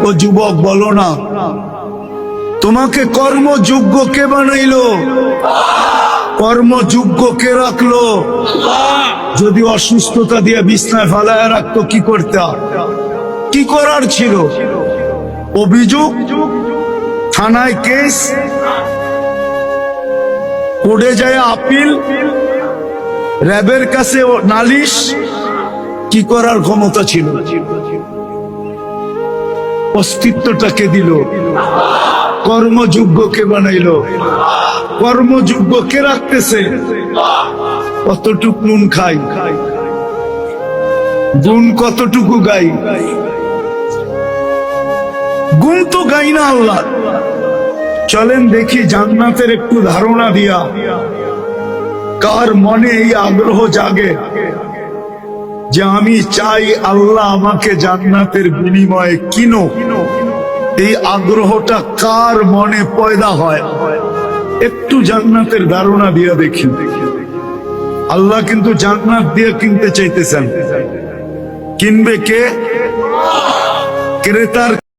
ও যুবক বলো না, তোমাকে কর্মযোগ্য কে বানাইলো? কর্মযোগ্য কে রাখলো? যদি অসুস্থতা দিয়ে বিছনায় ফালায় রাখতো কি করতে? কি করার ছিল? অভিযোগ, থানায় কেস, কোর্টে যায় আপিল, র্যাবের কাছে নালিশ, কি করার ক্ষমতা ছিল? অস্তিত্বটাকে দিল, কর্মযোগ্যকে বানাইলো। কর্মযোগ্য কে রাখতেছে? কতটুকু নুন খাই, গুণ কতটুকু গাই? গুণ তো গাই না আল্লাহ। চলেন দেখি জান্নাতের একটু ধারণা দিয়া কার মনে এই আগ্রহ জাগে যে আমি চাই আল্লাহ আমাকে জান্নাতের বিনিময়ে কিনো। এই আগ্রহটা কার মনে পয়দা হয়? একটু জান্নাতের ধারণা দিয়া দেখি। আল্লাহ কিন্তু জান্নাত দিয়ে কিনতে চাইতেছেন। কিনবে কে? ক্রেতার